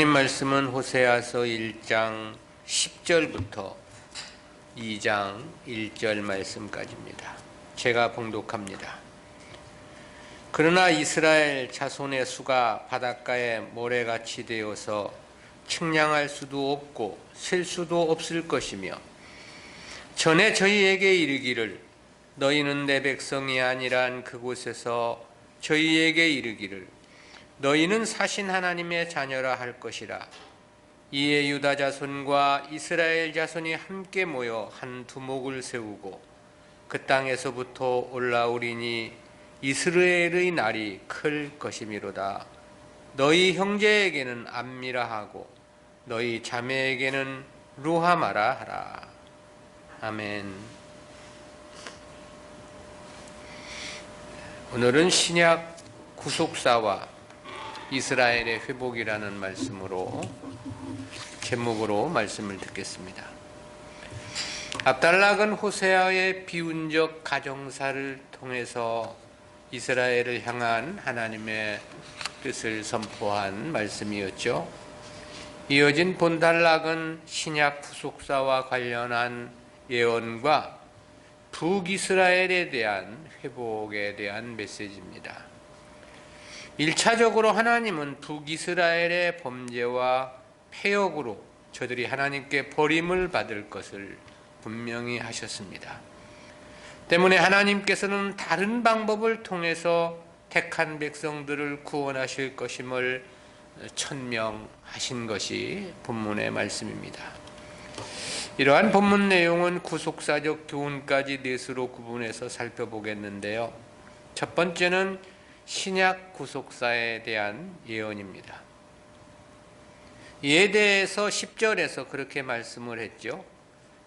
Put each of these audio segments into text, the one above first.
하나님 말씀은 호세아서 1장 10절부터 2장 1절 말씀까지입니다. 제가 봉독합니다. 그러나 이스라엘 자손의 수가 바닷가에 모래같이 되어서 측량할 수도 없고 셀 수도 없을 것이며 전에 저희에게 이르기를 너희는 내 백성이 아니란 그곳에서 저희에게 이르기를 너희는 사신 하나님의 자녀라 할 것이라. 이에 유다 자손과 이스라엘 자손이 함께 모여 한 두목을 세우고 그 땅에서부터 올라오리니 이스라엘의 날이 클 것이미로다. 너희 형제에게는 암미라 하고 너희 자매에게는 루하마라 하라. 아멘. 오늘은 신약 구속사와 이스라엘의 회복이라는 말씀으로 제목으로 말씀을 듣겠습니다. 압달락은 호세아의 비운적 가정사를 통해서 이스라엘을 향한 하나님의 뜻을 선포한 말씀이었죠. 이어진 본달락은 신약 구속사와 관련한 예언과 북이스라엘에 대한 회복에 대한 메시지입니다. 1차적으로 하나님은 북이스라엘의 범죄와 패역으로 저들이 하나님께 버림을 받을 것을 분명히 하셨습니다. 때문에 하나님께서는 다른 방법을 통해서 택한 백성들을 구원하실 것임을 천명하신 것이 본문의 말씀입니다. 이러한 본문 내용은 구속사적 교훈까지 넷으로 구분해서 살펴보겠는데요. 첫 번째는 신약 구속사에 대한 예언입니다. 이에 대해서 10절에서 그렇게 말씀을 했죠.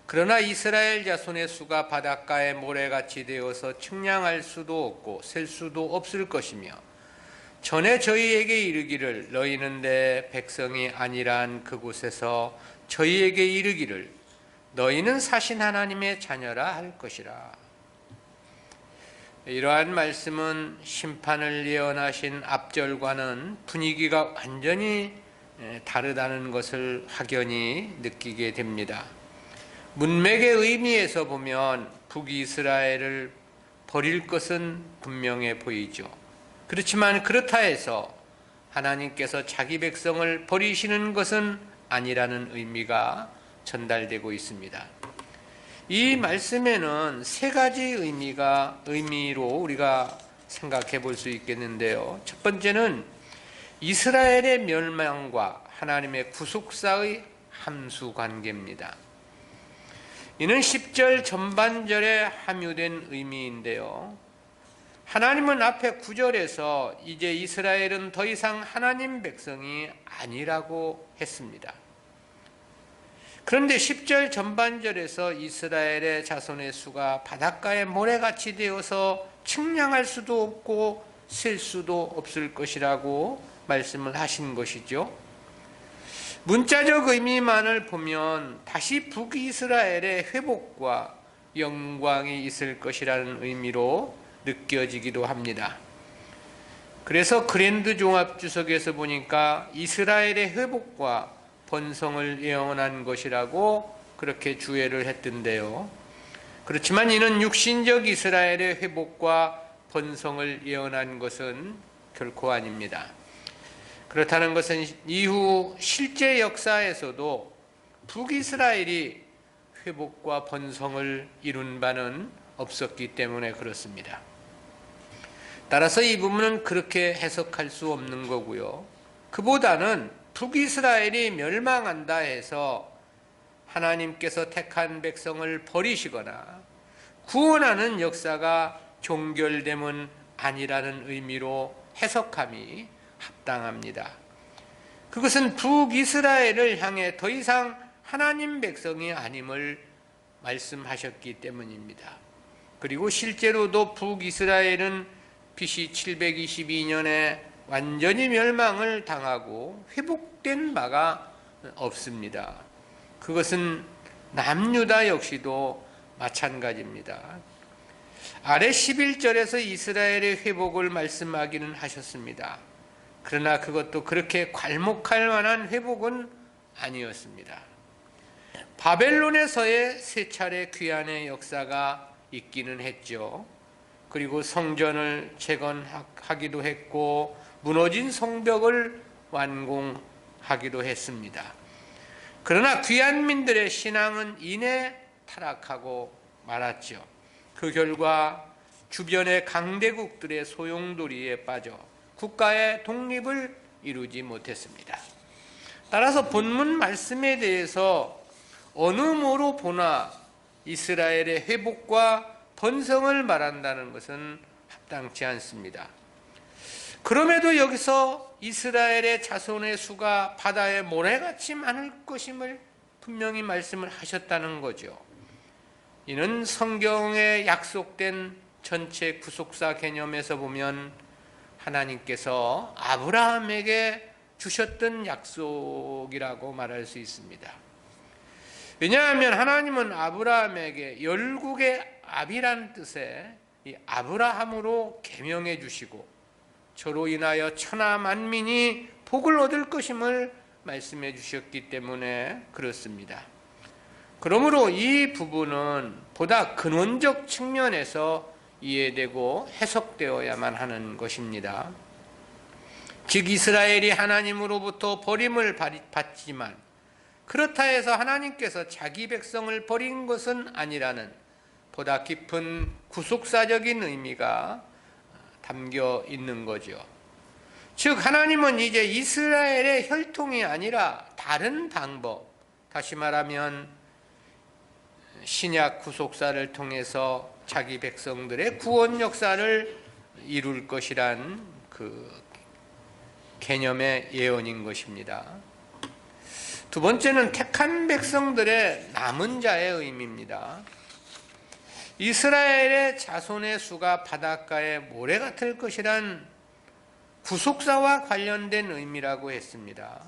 그러나 이스라엘 자손의 수가 바닷가에 모래같이 되어서 측량할 수도 없고 셀 수도 없을 것이며 전에 저희에게 이르기를 너희는 내 백성이 아니란 그곳에서 저희에게 이르기를 너희는 사신 하나님의 자녀라 할 것이라. 이러한 말씀은 심판을 예언하신 앞절과는 분위기가 완전히 다르다는 것을 확연히 느끼게 됩니다. 문맥의 의미에서 보면 북이스라엘을 버릴 것은 분명해 보이죠. 그렇지만 그렇다 해서 하나님께서 자기 백성을 버리시는 것은 아니라는 의미가 전달되고 있습니다. 이 말씀에는 세 가지 의미로 우리가 생각해 볼 수 있겠는데요. 첫 번째는 이스라엘의 멸망과 하나님의 구속사의 함수 관계입니다. 이는 10절 전반절에 함유된 의미인데요. 하나님은 앞에 9절에서 이제 이스라엘은 더 이상 하나님 백성이 아니라고 했습니다. 그런데 10절 전반절에서 이스라엘의 자손의 수가 바닷가에 모래같이 되어서 측량할 수도 없고 셀 수도 없을 것이라고 말씀을 하신 것이죠. 문자적 의미만을 보면 다시 북이스라엘의 회복과 영광이 있을 것이라는 의미로 느껴지기도 합니다. 그래서 그랜드 종합주석에서 보니까 이스라엘의 회복과 번성을 예언한 것이라고 그렇게 주해를 했던데요. 그렇지만 이는 육신적 이스라엘의 회복과 번성을 예언한 것은 결코 아닙니다. 그렇다는 것은 이후 실제 역사에서도 북이스라엘이 회복과 번성을 이룬 바는 없었기 때문에 그렇습니다. 따라서 이 부분은 그렇게 해석할 수 없는 거고요. 그보다는 북이스라엘이 멸망한다 해서 하나님께서 택한 백성을 버리시거나 구원하는 역사가 종결됨은 아니라는 의미로 해석함이 합당합니다. 그것은 북이스라엘을 향해 더 이상 하나님 백성이 아님을 말씀하셨기 때문입니다. 그리고 실제로도 북이스라엘은 BC 722년에 완전히 멸망을 당하고 회복된 바가 없습니다. 그것은 남유다 역시도 마찬가지입니다. 아래 11절에서 이스라엘의 회복을 말씀하기는 하셨습니다. 그러나 그것도 그렇게 괄목할 만한 회복은 아니었습니다. 바벨론에서의 세 차례 귀환의 역사가 있기는 했죠. 그리고 성전을 재건하기도 했고 무너진 성벽을 완공하기도 했습니다. 그러나 귀환민들의 신앙은 이내 타락하고 말았죠. 그 결과 주변의 강대국들의 소용돌이에 빠져 국가의 독립을 이루지 못했습니다. 따라서 본문 말씀에 대해서 어느 모로 보나 이스라엘의 회복과 번성을 말한다는 것은 합당치 않습니다. 그럼에도 여기서 이스라엘의 자손의 수가 바다의 모래같이 많을 것임을 분명히 말씀을 하셨다는 거죠. 이는 성경에 약속된 전체 구속사 개념에서 보면 하나님께서 아브라함에게 주셨던 약속이라고 말할 수 있습니다. 왜냐하면 하나님은 아브라함에게 열국의 압이란 뜻의 이 아브라함으로 계명해 주시고 저로 인하여 천하 만민이 복을 얻을 것임을 말씀해 주셨기 때문에 그렇습니다. 그러므로 이 부분은 보다 근원적 측면에서 이해되고 해석되어야만 하는 것입니다. 즉 이스라엘이 하나님으로부터 버림을 받지만 그렇다 해서 하나님께서 자기 백성을 버린 것은 아니라는 보다 깊은 구속사적인 의미가 담겨 있는 거죠. 즉 하나님은 이제 이스라엘의 혈통이 아니라 다른 방법, 다시 말하면 신약 구속사를 통해서 자기 백성들의 구원 역사를 이룰 것이란 그 개념의 예언인 것입니다. 두 번째는 택한 백성들의 남은 자의 의미입니다. 이스라엘의 자손의 수가 바닷가의 모래 같을 것이란 구속사와 관련된 의미라고 했습니다.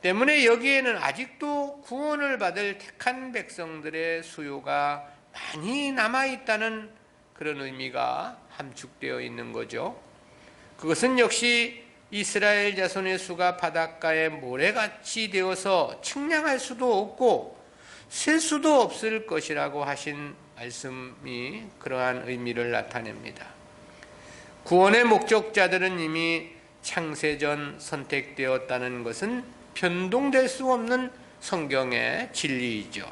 때문에 여기에는 아직도 구원을 받을 택한 백성들의 수요가 많이 남아있다는 그런 의미가 함축되어 있는 거죠. 그것은 역시 이스라엘 자손의 수가 바닷가의 모래같이 되어서 측량할 수도 없고 셀 수도 없을 것이라고 하신 말씀이 그러한 의미를 나타냅니다. 구원의 목적자들은 이미 창세전 선택되었다는 것은 변동될 수 없는 성경의 진리이죠.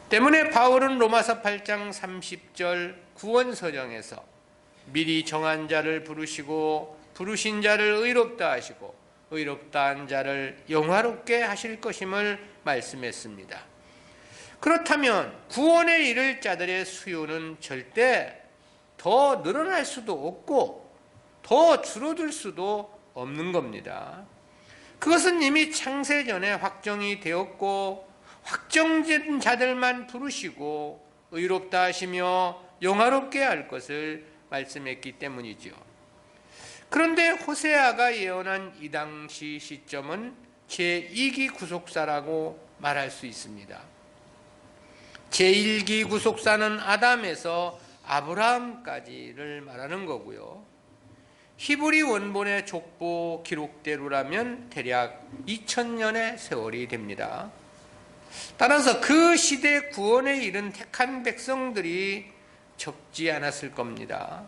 때문에 바울은 로마서 8장 30절 구원서정에서 미리 정한 자를 부르시고 부르신 자를 의롭다 하시고 의롭다 한 자를 영화롭게 하실 것임을 말씀했습니다. 그렇다면 구원에 이를 자들의 수요는 절대 더 늘어날 수도 없고 더 줄어들 수도 없는 겁니다. 그것은 이미 창세전에 확정이 되었고 확정된 자들만 부르시고 의롭다 하시며 영화롭게 할 것을 말씀했기 때문이죠. 그런데 호세아가 예언한 이 당시 시점은 제2기 구속사라고 말할 수 있습니다. 제1기 구속사는 아담에서 아브라함까지를 말하는 거고요. 히브리 원본의 족보 기록대로라면 대략 2000년의 세월이 됩니다. 따라서 그 시대 구원에 이른 택한 백성들이 적지 않았을 겁니다.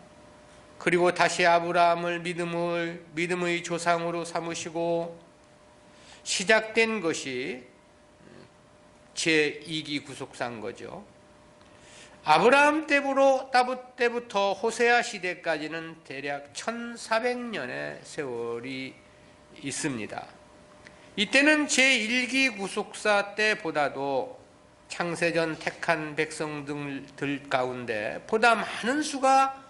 그리고 다시 아브라함을 믿음의 조상으로 삼으시고 시작된 것이 제2기 구속사인 거죠. 아브라함 때부터 호세아 시대까지는 대략 1400년의 세월이 있습니다. 이때는 제1기 구속사 때보다도 창세전 택한 백성들 가운데 보다 많은 수가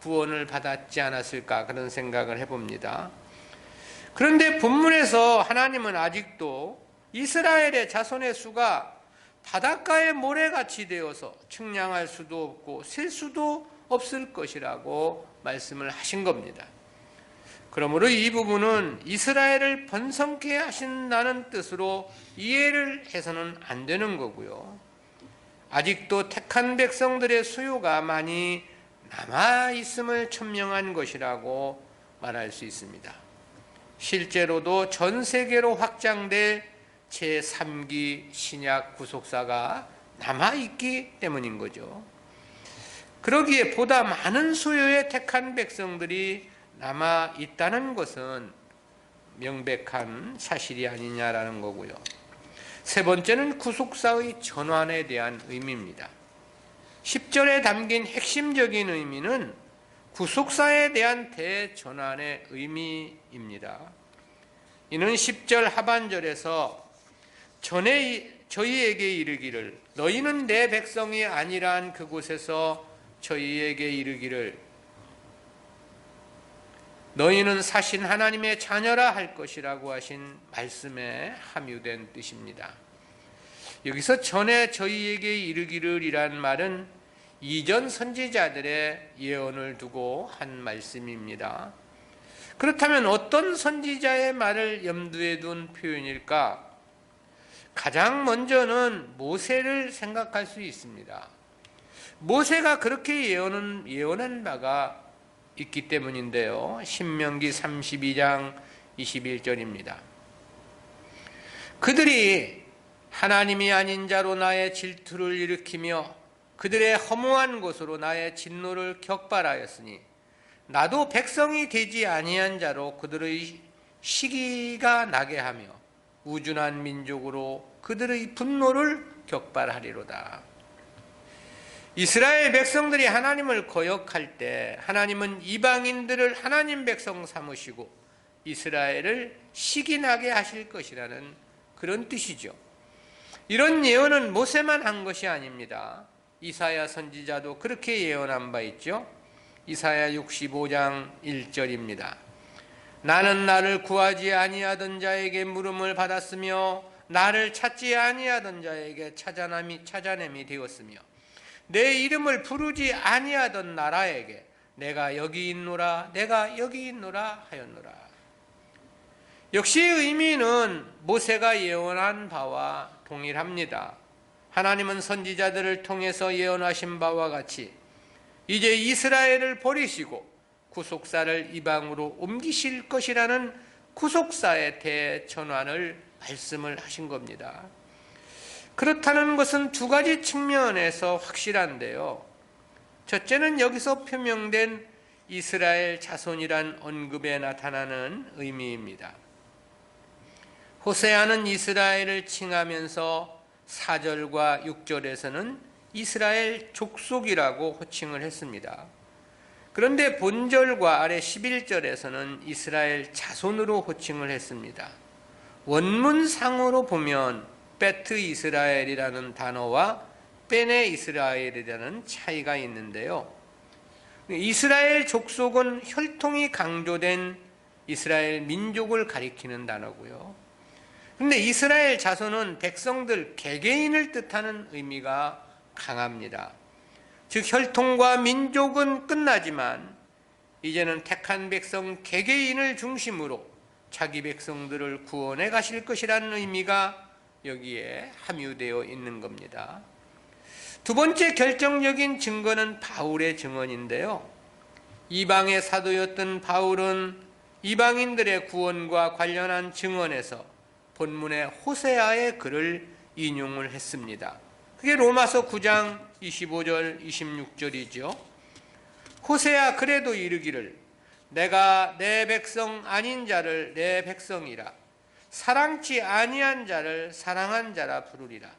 구원을 받았지 않았을까 그런 생각을 해봅니다. 그런데 본문에서 하나님은 아직도 이스라엘의 자손의 수가 바닷가의 모래같이 되어서 측량할 수도 없고 셀 수도 없을 것이라고 말씀을 하신 겁니다. 그러므로 이 부분은 이스라엘을 번성케 하신다는 뜻으로 이해를 해서는 안 되는 거고요. 아직도 택한 백성들의 수요가 많이 남아있음을 천명한 것이라고 말할 수 있습니다. 실제로도 전 세계로 확장될 제3기 신약 구속사가 남아있기 때문인 거죠. 그러기에 보다 많은 수요의 택한 백성들이 남아있다는 것은 명백한 사실이 아니냐라는 거고요. 세 번째는 구속사의 전환에 대한 의미입니다. 10절에 담긴 핵심적인 의미는 구속사에 대한 대전환의 의미입니다. 이는 10절 하반절에서 전에 저희에게 이르기를 너희는 내 백성이 아니란 그곳에서 저희에게 이르기를 너희는 사신 하나님의 자녀라 할 것이라고 하신 말씀에 함유된 뜻입니다. 여기서 전에 저희에게 이르기를 이란 말은 이전 선지자들의 예언을 두고 한 말씀입니다. 그렇다면 어떤 선지자의 말을 염두에 둔 표현일까? 가장 먼저는 모세를 생각할 수 있습니다. 모세가 그렇게 예언한 바가 있기 때문인데요. 신명기 32장 21절입니다. 그들이 하나님이 아닌 자로 나의 질투를 일으키며 그들의 허무한 곳으로 나의 진노를 격발하였으니 나도 백성이 되지 아니한 자로 그들의 시기가 나게 하며 우준한 민족으로 그들의 분노를 격발하리로다. 이스라엘 백성들이 하나님을 거역할 때 하나님은 이방인들을 하나님 백성 삼으시고 이스라엘을 시기나게 하실 것이라는 그런 뜻이죠. 이런 예언은 모세만 한 것이 아닙니다. 이사야 선지자도 그렇게 예언한 바 있죠. 이사야 65장 1절입니다. 나는 나를 구하지 아니하던 자에게 물음을 받았으며 나를 찾지 아니하던 자에게 찾아냄이 되었으며 내 이름을 부르지 아니하던 나라에게 내가 여기 있노라 내가 여기 있노라 하였노라. 역시 의미는 모세가 예언한 바와 동일합니다. 하나님은 선지자들을 통해서 예언하신 바와 같이 이제 이스라엘을 버리시고 구속사를 이방으로 옮기실 것이라는 구속사의 대전환을 말씀을 하신 겁니다. 그렇다는 것은 두 가지 측면에서 확실한데요. 첫째는 여기서 표명된 이스라엘 자손이란 언급에 나타나는 의미입니다. 호세아는 이스라엘을 칭하면서 4절과 6절에서는 이스라엘 족속이라고 호칭을 했습니다. 그런데 본절과 아래 11절에서는 이스라엘 자손으로 호칭을 했습니다. 원문상으로 보면 베트 이스라엘이라는 단어와 베네 이스라엘이라는 차이가 있는데요. 이스라엘 족속은 혈통이 강조된 이스라엘 민족을 가리키는 단어고요. 그런데 이스라엘 자손은 백성들 개개인을 뜻하는 의미가 강합니다. 즉 혈통과 민족은 끝나지만 이제는 택한 백성 개개인을 중심으로 자기 백성들을 구원해 가실 것이라는 의미가 여기에 함유되어 있는 겁니다. 두 번째 결정적인 증거는 바울의 증언인데요. 이방의 사도였던 바울은 이방인들의 구원과 관련한 증언에서 본문의 호세아의 글을 인용을 했습니다. 그게 로마서 9장 25절 26절이죠. 호세아 그래도 이르기를 내가 내 백성 아닌 자를 내 백성이라 사랑치 아니한 자를 사랑한 자라 부르리라.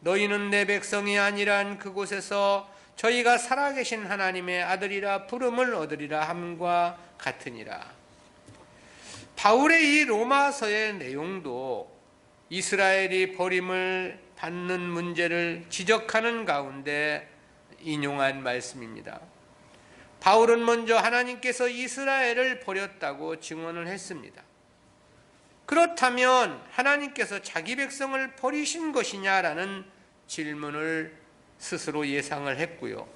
너희는 내 백성이 아니란 그곳에서 저희가 살아계신 하나님의 아들이라 부름을 얻으리라 함과 같으니라. 바울의 이 로마서의 내용도 이스라엘이 버림을 받는 문제를 지적하는 가운데 인용한 말씀입니다. 바울은 먼저 하나님께서 이스라엘을 버렸다고 증언을 했습니다. 그렇다면 하나님께서 자기 백성을 버리신 것이냐라는 질문을 스스로 예상을 했고요.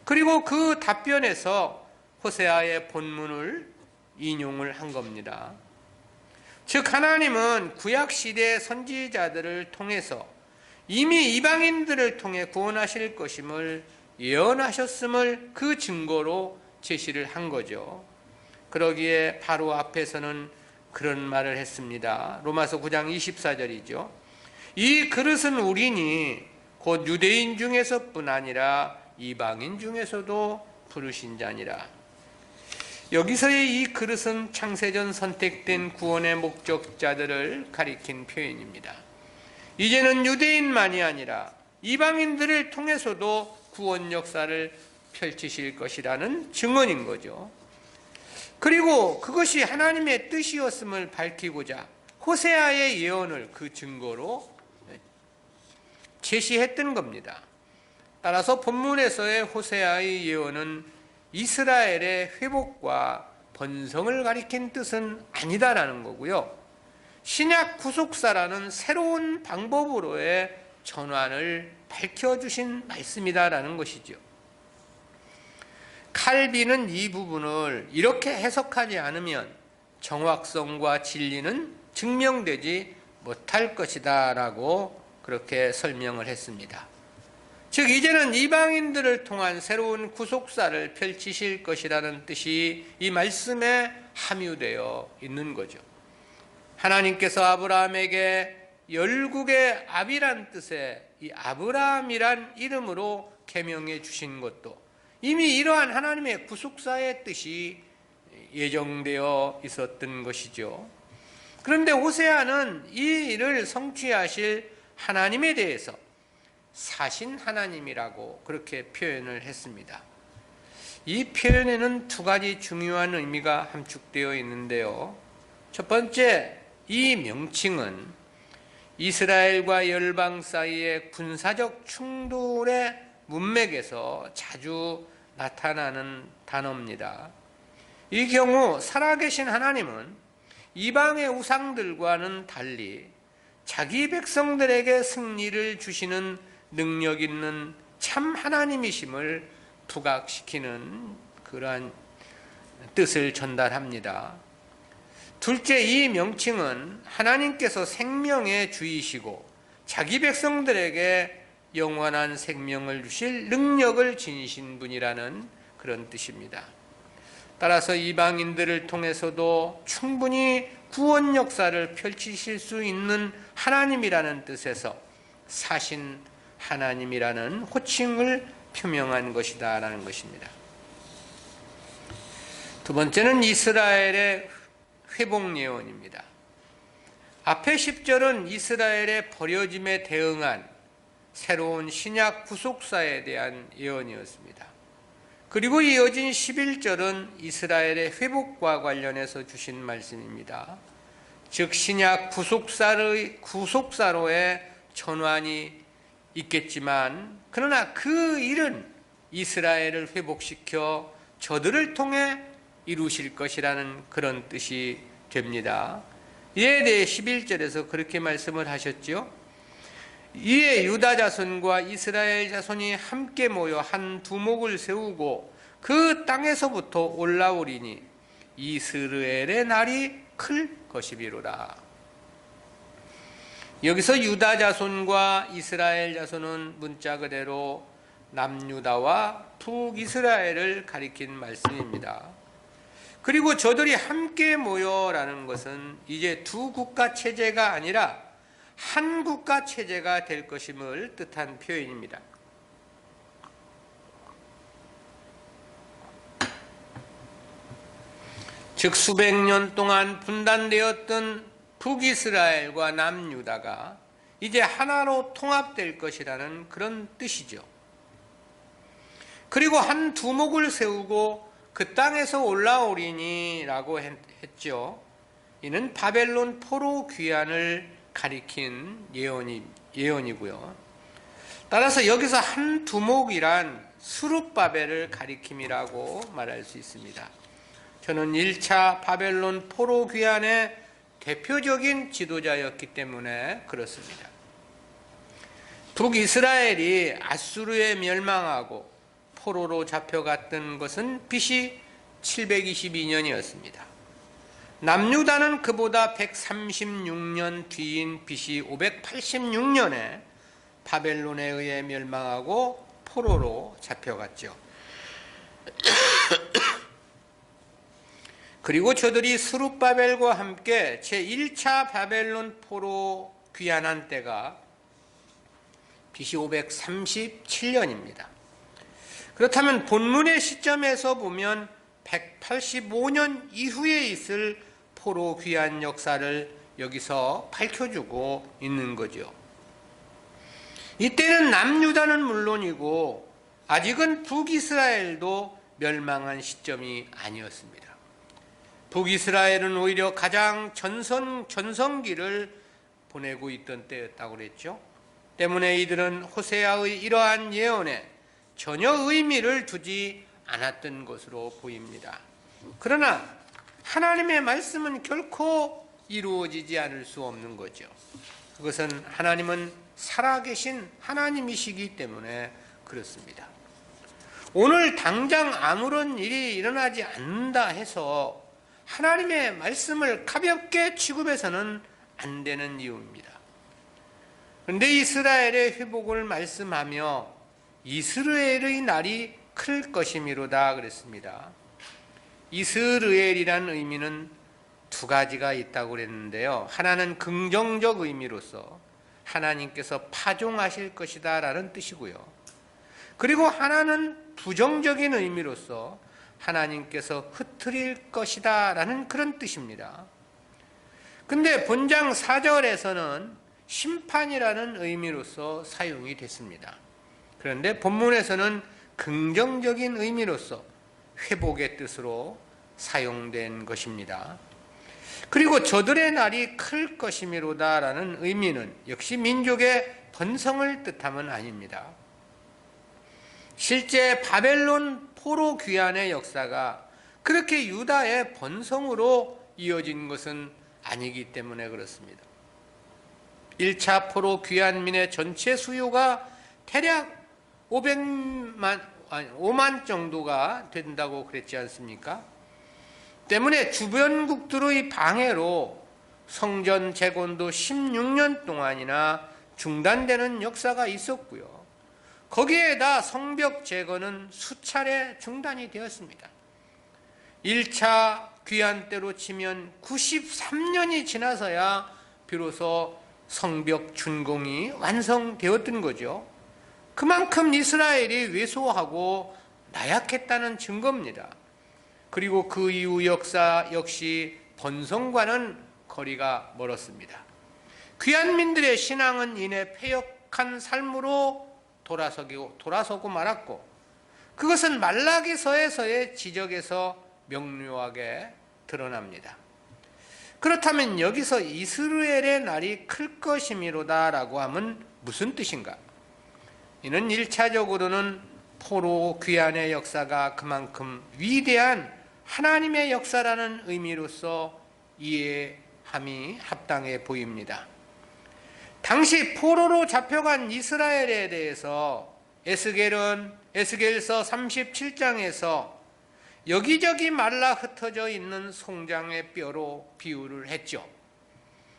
그리고 그 답변에서 호세아의 본문을 인용을 한 겁니다. 즉 하나님은 구약시대 선지자들을 통해서 이미 이방인들을 통해 구원하실 것임을 예언하셨음을 그 증거로 제시를 한 거죠. 그러기에 바로 앞에서는 그런 말을 했습니다. 로마서 9장 24절이죠. 이 그릇은 우리니 곧 유대인 중에서뿐 아니라 이방인 중에서도 부르신 자니라. 여기서의 이 그릇은 창세전 선택된 구원의 목적자들을 가리킨 표현입니다. 이제는 유대인만이 아니라 이방인들을 통해서도 구원 역사를 펼치실 것이라는 증언인 거죠. 그리고 그것이 하나님의 뜻이었음을 밝히고자 호세아의 예언을 그 증거로 제시했던 겁니다. 따라서 본문에서의 호세아의 예언은 이스라엘의 회복과 번성을 가리킨 뜻은 아니다라는 거고요. 신약 구속사라는 새로운 방법으로의 전환을 밝혀주신 말씀이다라는 것이죠. 칼빈은 이 부분을 이렇게 해석하지 않으면 정확성과 진리는 증명되지 못할 것이다 라고 그렇게 설명을 했습니다. 즉 이제는 이방인들을 통한 새로운 구속사를 펼치실 것이라는 뜻이 이 말씀에 함유되어 있는 거죠. 하나님께서 아브라함에게 열국의 아비란 뜻의 이 아브라함이란 이름으로 계명해 주신 것도 이미 이러한 하나님의 구속사의 뜻이 예정되어 있었던 것이죠. 그런데 호세아는 이 일을 성취하실 하나님에 대해서 사신 하나님이라고 그렇게 표현을 했습니다. 이 표현에는 두 가지 중요한 의미가 함축되어 있는데요. 첫 번째, 이 명칭은 이스라엘과 열방 사이의 군사적 충돌의 문맥에서 자주 나타나는 단어입니다. 이 경우 살아계신 하나님은 이방의 우상들과는 달리 자기 백성들에게 승리를 주시는 능력 있는 참 하나님이심을 부각시키는 그러한 뜻을 전달합니다. 둘째, 이 명칭은 하나님께서 생명의 주이시고 자기 백성들에게 영원한 생명을 주실 능력을 지니신 분이라는 그런 뜻입니다. 따라서 이방인들을 통해서도 충분히 구원 역사를 펼치실 수 있는 하나님이라는 뜻에서 사신 하나님이라는 호칭을 표명한 것이다 라는 것입니다. 두 번째는 이스라엘의 회복 예언입니다. 앞에 10절은 이스라엘의 버려짐에 대응한 새로운 신약 구속사에 대한 예언이었습니다. 그리고 이어진 11절은 이스라엘의 회복과 관련해서 주신 말씀입니다. 즉 신약 구속사로의 전환이 있겠지만 그러나 그 일은 이스라엘을 회복시켜 저들을 통해 이루실 것이라는 그런 뜻이 됩니다. 이에 대해 11절에서 그렇게 말씀을 하셨죠. 이에 유다 자손과 이스라엘 자손이 함께 모여 한 두목을 세우고 그 땅에서부터 올라오리니 이스라엘의 날이 클 것이비로라. 여기서 유다 자손과 이스라엘 자손은 문자 그대로 남유다와 북이스라엘을 가리킨 말씀입니다. 그리고 저들이 함께 모여라는 것은 이제 두 국가 체제가 아니라 한 국가 체제가 될 것임을 뜻한 표현입니다. 즉 수백 년 동안 분단되었던 북이스라엘과 남유다가 이제 하나로 통합될 것이라는 그런 뜻이죠. 그리고 한 두목을 세우고 그 땅에서 올라오리니라고 했죠. 이는 바벨론 포로 귀환을 가리킨 예언이고요. 따라서 여기서 한 두목이란 수룹바벨을 가리킴이라고 말할 수 있습니다. 저는 1차 바벨론 포로 귀환의 대표적인 지도자였기 때문에 그렇습니다. 북이스라엘이 아수르에 멸망하고 포로로 잡혀갔던 것은 BC 722년이었습니다. 남유다는 그보다 136년 뒤인 BC 586년에 바벨론에 의해 멸망하고 포로로 잡혀갔죠. 그리고 저들이 스룹바벨과 함께 제1차 바벨론 포로 귀환한 때가 BC 537년입니다. 그렇다면 본문의 시점에서 보면 185년 이후에 있을 포로 귀환 역사를 여기서 밝혀주고 있는 거죠. 이때는 남유다는 물론이고 아직은 북이스라엘도 멸망한 시점이 아니었습니다. 북이스라엘은 오히려 가장 전성기를 보내고 있던 때였다고 그랬죠. 때문에 이들은 호세아의 이러한 예언에 전혀 의미를 두지 않았던 것으로 보입니다. 그러나 하나님의 말씀은 결코 이루어지지 않을 수 없는 거죠. 그것은 하나님은 살아계신 하나님이시기 때문에 그렇습니다. 오늘 당장 아무런 일이 일어나지 않는다 해서 하나님의 말씀을 가볍게 취급해서는 안 되는 이유입니다. 그런데 이스라엘의 회복을 말씀하며 이스라엘의 날이 클 것이미로다 그랬습니다. 이스라엘이란 의미는 두 가지가 있다고 그랬는데요. 하나는 긍정적 의미로서 하나님께서 파종하실 것이다 라는 뜻이고요. 그리고 하나는 부정적인 의미로서 하나님께서 흩트릴 것이다 라는 그런 뜻입니다. 근데 본장 4절에서는 심판이라는 의미로서 사용이 됐습니다. 그런데 본문에서는 긍정적인 의미로서 회복의 뜻으로 사용된 것입니다. 그리고 저들의 날이 클 것이미로다 라는 의미는 역시 민족의 번성을 뜻함은 아닙니다. 실제 바벨론 포로 귀환의 역사가 그렇게 유다의 번성으로 이어진 것은 아니기 때문에 그렇습니다. 1차 포로 귀환민의 전체 수요가 대략 5만 정도가 된다고 그랬지 않습니까? 때문에 주변국들의 방해로 성전 재건도 16년 동안이나 중단되는 역사가 있었고요. 거기에다 성벽 재건은 수차례 중단이 되었습니다. 1차 귀환 때로 치면 93년이 지나서야 비로소 성벽 준공이 완성되었던 거죠. 그만큼 이스라엘이 왜소하고 나약했다는 증거입니다. 그리고 그 이후 역사 역시 번성과는 거리가 멀었습니다. 귀환민들의 신앙은 이내 패역한 삶으로 돌아서고 말았고, 그것은 말라기서에서의 지적에서 명료하게 드러납니다. 그렇다면 여기서 이스라엘의 날이 클 것이미로다 라고 하면 무슨 뜻인가? 이는 1차적으로는 포로 귀환의 역사가 그만큼 위대한 하나님의 역사라는 의미로서 이해함이 합당해 보입니다. 당시 포로로 잡혀간 이스라엘에 대해서 에스겔서 37장에서 여기저기 말라 흩어져 있는 송장의 뼈로 비유를 했죠.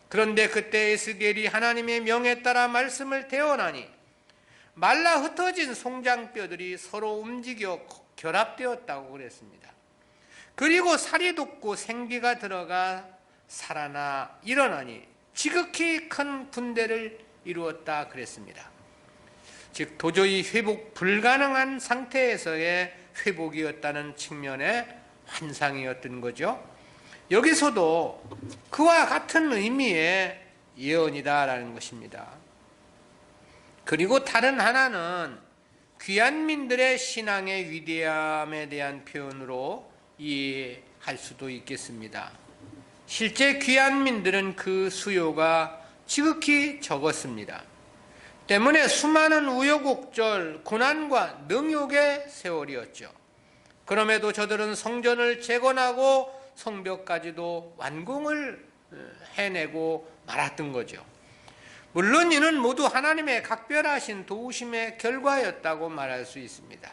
그런데 그때 에스겔이 하나님의 명에 따라 말씀을 대언하니 말라 흩어진 송장뼈들이 서로 움직여 결합되었다고 그랬습니다. 그리고 살이 돋고 생기가 들어가 살아나 일어나니 지극히 큰 군대를 이루었다 그랬습니다. 즉 도저히 회복 불가능한 상태에서의 회복이었다는 측면의 환상이었던 거죠. 여기서도 그와 같은 의미의 예언이다라는 것입니다. 그리고 다른 하나는 귀환민들의 신앙의 위대함에 대한 표현으로 이해할 수도 있겠습니다. 실제 귀환민들은 그 수요가 지극히 적었습니다. 때문에 수많은 우여곡절, 고난과 능욕의 세월이었죠. 그럼에도 저들은 성전을 재건하고 성벽까지도 완공을 해내고 말았던 거죠. 물론 이는 모두 하나님의 각별하신 도우심의 결과였다고 말할 수 있습니다.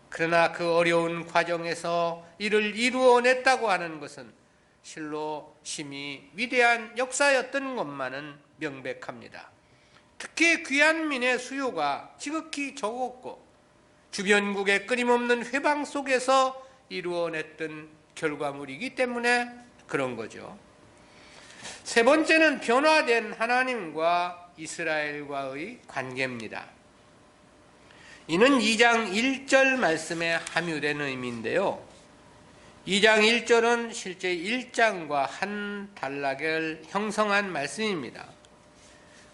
그러나 그 어려운 과정에서 이를 이루어냈다고 하는 것은 실로 심히 위대한 역사였던 것만은 명백합니다. 특히 귀환민의 수요가 지극히 적었고 주변국의 끊임없는 회방 속에서 이루어냈던 결과물이기 때문에 그런 거죠. 세 번째는 변화된 하나님과 이스라엘과의 관계입니다. 이는 2장 1절 말씀에 함유된 의미인데요. 2장 1절은 실제 1장과 한 단락을 형성한 말씀입니다.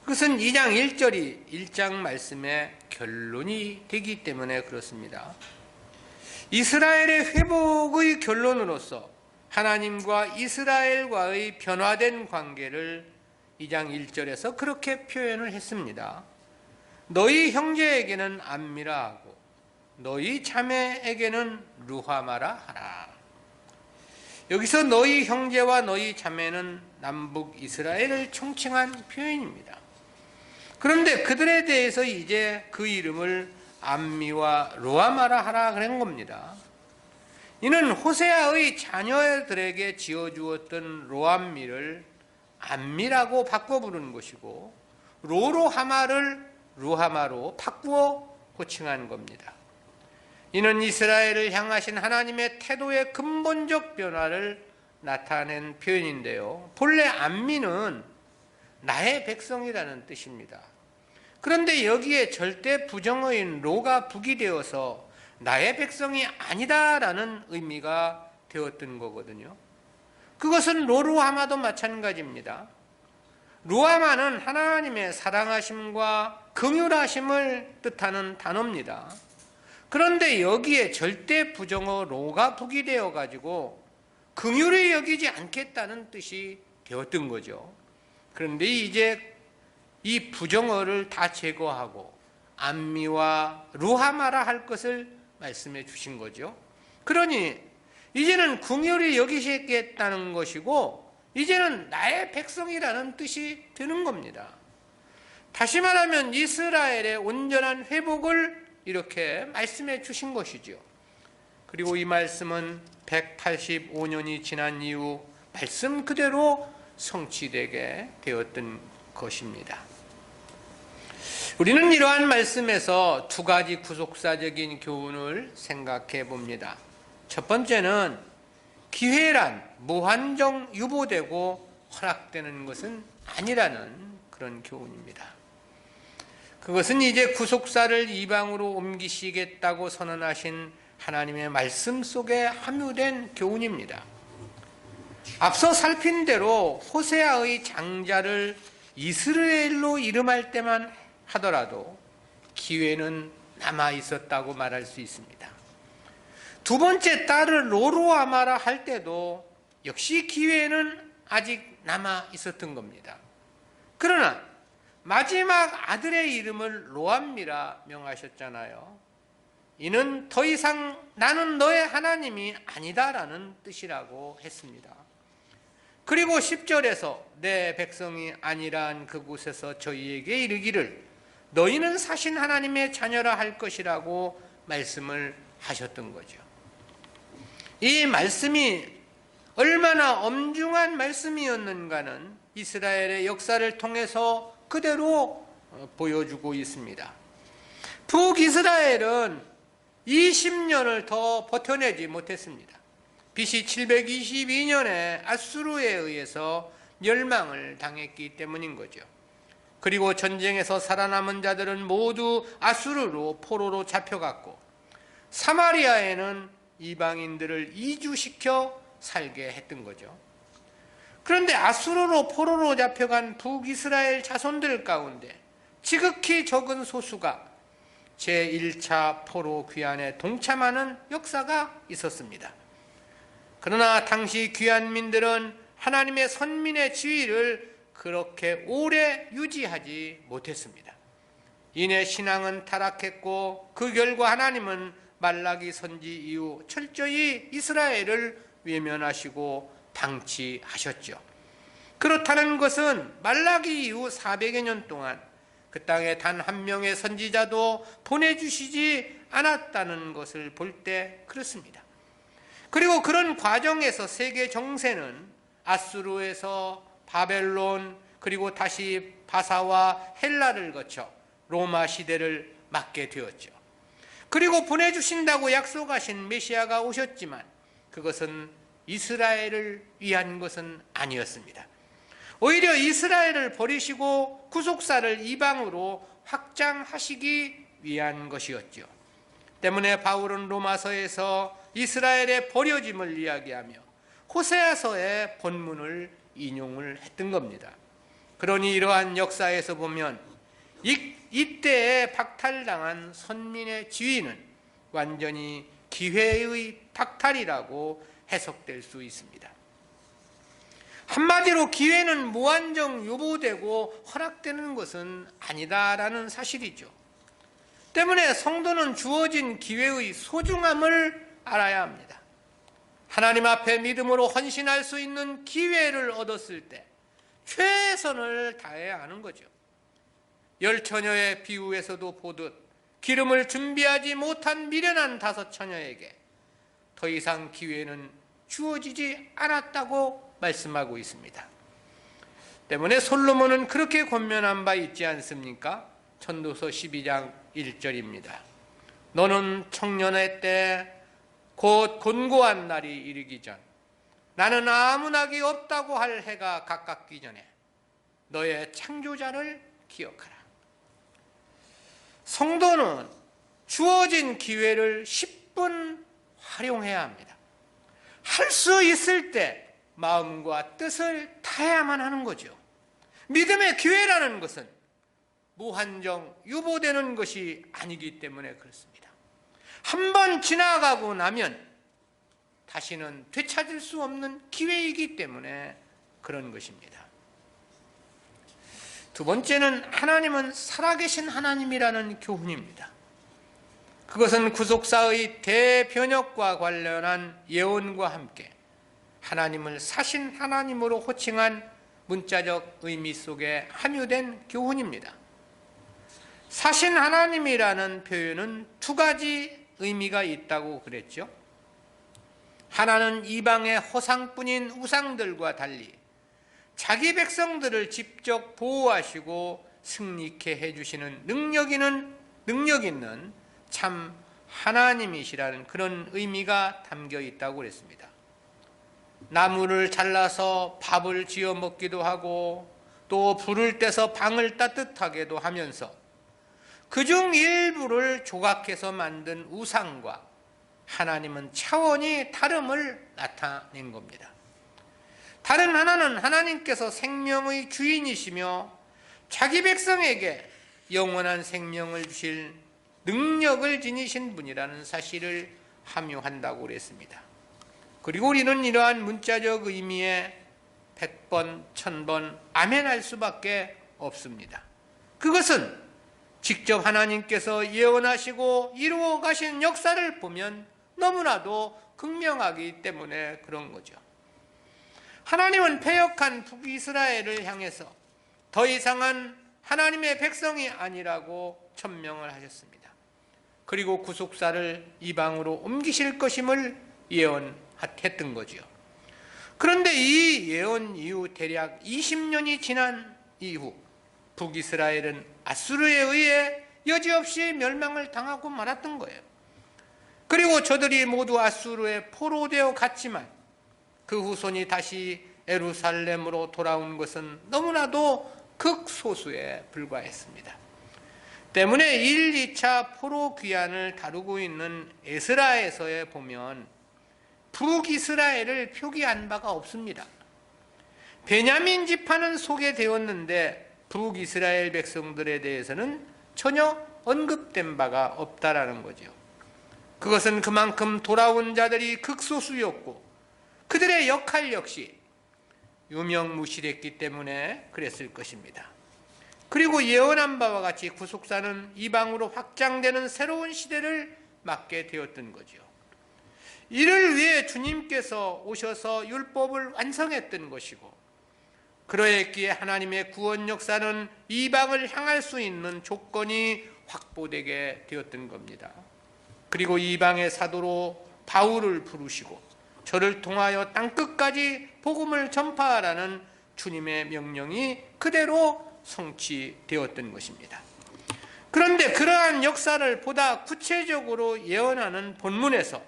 그것은 2장 1절이 1장 말씀의 결론이 되기 때문에 그렇습니다. 이스라엘의 회복의 결론으로서 하나님과 이스라엘과의 변화된 관계를 2장 1절에서 그렇게 표현을 했습니다. 너희 형제에게는 암미라 하고 너희 자매에게는 루하마라 하라. 여기서 너희 형제와 너희 자매는 남북 이스라엘을 총칭한 표현입니다. 그런데 그들에 대해서 이제 그 이름을 암미와 루하마라 하라 그런 겁니다. 이는 호세아의 자녀들에게 지어주었던 로암미를 암미라고 바꿔 부르는 것이고 로로하마를 루하마로 바꾸어 호칭한 겁니다. 이는 이스라엘을 향하신 하나님의 태도의 근본적 변화를 나타낸 표현인데요. 본래 암미는 나의 백성이라는 뜻입니다. 그런데 여기에 절대 부정어인 로가 북이 되어서 나의 백성이 아니다라는 의미가 되었던 거거든요. 그것은 로루하마도 마찬가지입니다. 루하마는 하나님의 사랑하심과 긍휼하심을 뜻하는 단어입니다. 그런데 여기에 절대 부정어 로가 북이 되어가지고 긍휼히 여기지 않겠다는 뜻이 되었던 거죠. 그런데 이제 이 부정어를 다 제거하고 암미와 루하마라 할 것을 말씀해 주신 거죠. 그러니 이제는 긍휼히 여기시겠다는 것이고 이제는 나의 백성이라는 뜻이 되는 겁니다. 다시 말하면 이스라엘의 온전한 회복을 이렇게 말씀해 주신 것이죠. 그리고 이 말씀은 185년이 지난 이후 말씀 그대로 성취되게 되었던 것입니다. 우리는 이러한 말씀에서 두 가지 구속사적인 교훈을 생각해 봅니다. 첫 번째는 기회란 무한정 유보되고 허락되는 것은 아니라는 그런 교훈입니다. 그것은 이제 구속사를 이방으로 옮기시겠다고 선언하신 하나님의 말씀 속에 함유된 교훈입니다. 앞서 살핀 대로 호세아의 장자를 이스라엘로 이름할 때만 하더라도 기회는 남아 있었다고 말할 수 있습니다. 두 번째 딸을 로로아마라 할 때도 역시 기회는 아직 남아 있었던 겁니다. 그러나 마지막 아들의 이름을 로암미라 명하셨잖아요. 이는 더 이상 나는 너의 하나님이 아니다라는 뜻이라고 했습니다. 그리고 10절에서 내 백성이 아니란 그곳에서 저희에게 이르기를 너희는 사신 하나님의 자녀라 할 것이라고 말씀을 하셨던 거죠. 이 말씀이 얼마나 엄중한 말씀이었는가는 이스라엘의 역사를 통해서 그대로 보여주고 있습니다. 북이스라엘은 20년을 더 버텨내지 못했습니다. BC 722년에 아수르에 의해서 멸망을 당했기 때문인 거죠. 그리고 전쟁에서 살아남은 자들은 모두 아수르로 포로로 잡혀갔고 사마리아에는 이방인들을 이주시켜 살게 했던 거죠. 그런데 아수르로 포로로 잡혀간 북이스라엘 자손들 가운데 지극히 적은 소수가 제1차 포로 귀환에 동참하는 역사가 있었습니다. 그러나 당시 귀환민들은 하나님의 선민의 지위를 그렇게 오래 유지하지 못했습니다. 이내 신앙은 타락했고 그 결과 하나님은 말라기 선지 이후 철저히 이스라엘을 외면하시고 방치하셨죠. 그렇다는 것은 말라기 이후 400여 년 동안 그 땅에 단 한 명의 선지자도 보내주시지 않았다는 것을 볼 때 그렇습니다. 그리고 그런 과정에서 세계 정세는 아수르에서 바벨론 그리고 다시 바사와 헬라를 거쳐 로마 시대를 맞게 되었죠. 그리고 보내주신다고 약속하신 메시아가 오셨지만 그것은 이스라엘을 위한 것은 아니었습니다. 오히려 이스라엘을 버리시고 구속사를 이방으로 확장하시기 위한 것이었죠. 때문에 바울은 로마서에서 이스라엘의 버려짐을 이야기하며 호세아서의 본문을 인용을 했던 겁니다. 그러니 이러한 역사에서 보면 이때에 박탈당한 선민의 지위는 완전히 기회의 박탈이라고 해석될 수 있습니다. 한마디로 기회는 무한정 유보되고 허락되는 것은 아니다라는 사실이죠. 때문에 성도는 주어진 기회의 소중함을 알아야 합니다. 하나님 앞에 믿음으로 헌신할 수 있는 기회를 얻었을 때 최선을 다해야 하는 거죠. 열 처녀의 비유에서도 보듯 기름을 준비하지 못한 미련한 5 처녀에게 더 이상 기회는 주어지지 않았다고 말씀하고 있습니다. 때문에 솔로몬은 그렇게 권면한 바 있지 않습니까? 전도서 12장 1절입니다. 너는 청년의 때 곧 곤고한 날이 이르기 전 나는 아무 낙이 없다고 할 해가 가깝기 전에 너의 창조자를 기억하라. 성도는 주어진 기회를 10분 활용해야 합니다. 할 수 있을 때 마음과 뜻을 다해야만 하는 거죠. 믿음의 기회라는 것은 무한정 유보되는 것이 아니기 때문에 그렇습니다. 한 번 지나가고 나면 다시는 되찾을 수 없는 기회이기 때문에 그런 것입니다. 두 번째는 하나님은 살아계신 하나님이라는 교훈입니다. 그것은 구속사의 대변혁과 관련한 예언과 함께 하나님을 사신 하나님으로 호칭한 문자적 의미 속에 함유된 교훈입니다. 사신 하나님이라는 표현은 2가지 의미가 있다고 그랬죠. 하나는 이방의 허상뿐인 우상들과 달리 자기 백성들을 직접 보호하시고 승리케 해주시는 능력 있는 참 하나님이시라는 그런 의미가 담겨 있다고 그랬습니다. 나무를 잘라서 밥을 지어 먹기도 하고 또 불을 떼서 방을 따뜻하게도 하면서 그중 일부를 조각해서 만든 우상과 하나님은 차원이 다름을 나타낸 겁니다. 다른 하나는 하나님께서 생명의 주인이시며 자기 백성에게 영원한 생명을 주실 능력을 지니신 분이라는 사실을 함유한다고 그랬습니다. 그리고 우리는 이러한 문자적 의미에 100번, 1000번 아멘할 수밖에 없습니다. 그것은 직접 하나님께서 예언하시고 이루어 가신 역사를 보면 너무나도 극명하기 때문에 그런 거죠. 하나님은 패역한 북이스라엘을 향해서 더 이상은 하나님의 백성이 아니라고 천명을 하셨습니다. 그리고 구속사를 이방으로 옮기실 것임을 예언했던 거죠. 그런데 이 예언 이후 대략 20년이 지난 이후 북이스라엘은 아수르에 의해 여지없이 멸망을 당하고 말았던 거예요. 그리고 저들이 모두 아수르에 포로되어 갔지만 그 후손이 다시 예루살렘으로 돌아온 것은 너무나도 극소수에 불과했습니다. 때문에 1, 2차 포로 귀환을 다루고 있는 에스라에서에 보면 북이스라엘을 표기한 바가 없습니다. 베냐민 지파는 소개되었는데 북이스라엘 백성들에 대해서는 전혀 언급된 바가 없다라는 거죠. 그것은 그만큼 돌아온 자들이 극소수였고 그들의 역할 역시 유명무실했기 때문에 그랬을 것입니다. 그리고 예언한 바와 같이 구속사는 이방으로 확장되는 새로운 시대를 맞게 되었던 거죠. 이를 위해 주님께서 오셔서 율법을 완성했던 것이고 그러했기에 하나님의 구원 역사는 이방을 향할 수 있는 조건이 확보되게 되었던 겁니다. 그리고 이방의 사도로 바울을 부르시고 저를 통하여 땅끝까지 복음을 전파하라는 주님의 명령이 그대로 성취되었던 것입니다. 그런데 그러한 역사를 보다 구체적으로 예언하는 본문에서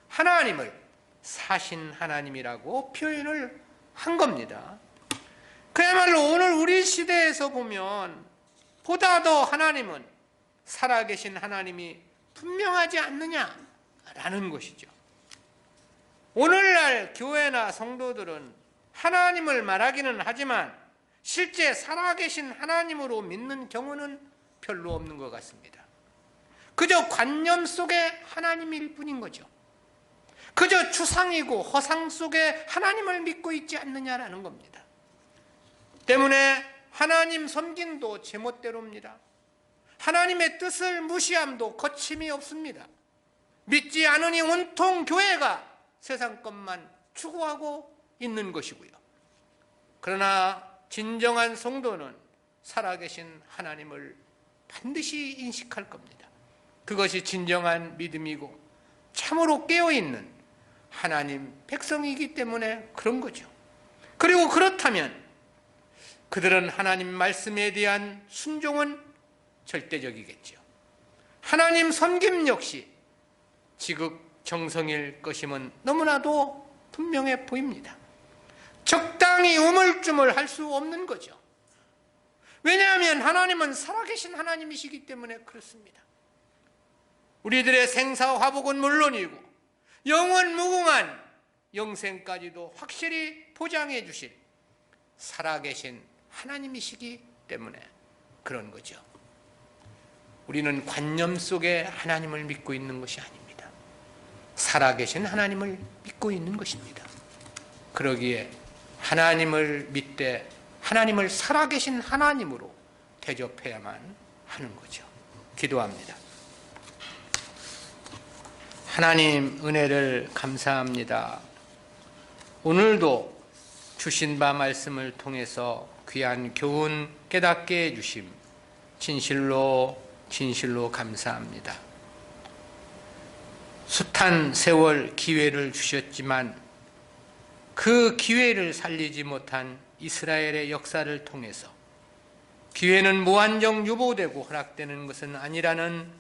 하나님을 사신 하나님이라고 표현을 한 겁니다. 그야말로 오늘 우리 시대에서 보면 보다 더 하나님은 살아계신 하나님이 분명하지 않느냐라는 것이죠. 오늘날 교회나 성도들은 하나님을 말하기는 하지만 실제 살아계신 하나님으로 믿는 경우는 별로 없는 것 같습니다. 그저 관념 속의 하나님일 뿐인 거죠. 그저 추상이고 허상 속에 하나님을 믿고 있지 않느냐라는 겁니다. 때문에 하나님 섬김도 제멋대로입니다. 하나님의 뜻을 무시함도 거침이 없습니다. 믿지 않으니 온통 교회가 세상 것만 추구하고 있는 것이고요. 그러나 진정한 성도는 살아계신 하나님을 반드시 인식할 겁니다. 그것이 진정한 믿음이고 참으로 깨어있는 하나님 백성이기 때문에 그런 거죠. 그리고 그렇다면 그들은 하나님 말씀에 대한 순종은 절대적이겠죠. 하나님 섬김 역시 지극정성일 것임은 너무나도 분명해 보입니다. 적당히 우물쭈물 할 수 없는 거죠. 왜냐하면 하나님은 살아계신 하나님이시기 때문에 그렇습니다. 우리들의 생사화복은 물론이고 영원 무궁한 영생까지도 확실히 보장해 주실 살아계신 하나님이시기 때문에 그런 거죠. 우리는 관념 속에 하나님을 믿고 있는 것이 아닙니다. 살아계신 하나님을 믿고 있는 것입니다. 그러기에 하나님을 믿되 하나님을 살아계신 하나님으로 대접해야만 하는 거죠. 기도합니다. 하나님 은혜를 감사합니다. 오늘도 주신 바 말씀을 통해서 귀한 교훈 깨닫게 해주심 진실로 감사합니다. 숱한 세월 기회를 주셨지만 그 기회를 살리지 못한 이스라엘의 역사를 통해서 기회는 무한정 유보되고 허락되는 것은 아니라는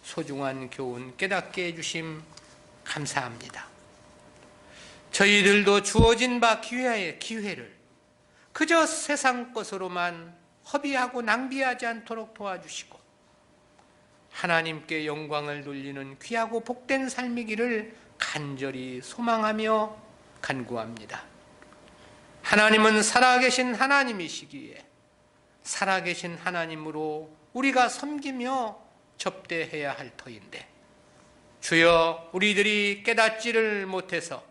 소중한 교훈 깨닫게 해주심 감사합니다. 저희들도 주어진 바 기회의 기회를 그저 세상 것으로만 허비하고 낭비하지 않도록 도와주시고 하나님께 영광을 돌리는 귀하고 복된 삶이기를 간절히 소망하며 간구합니다. 하나님은 살아계신 하나님이시기에 살아계신 하나님으로 우리가 섬기며 접대해야 할 터인데 주여 우리들이 깨닫지를 못해서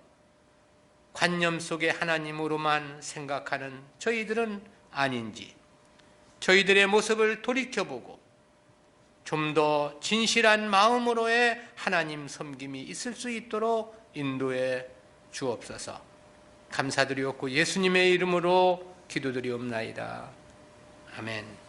관념 속의 하나님으로만 생각하는 저희들은 아닌지 저희들의 모습을 돌이켜보고 좀 더 진실한 마음으로의 하나님 섬김이 있을 수 있도록 인도해 주옵소서. 감사드리옵고 예수님의 이름으로 기도드리옵나이다. 아멘.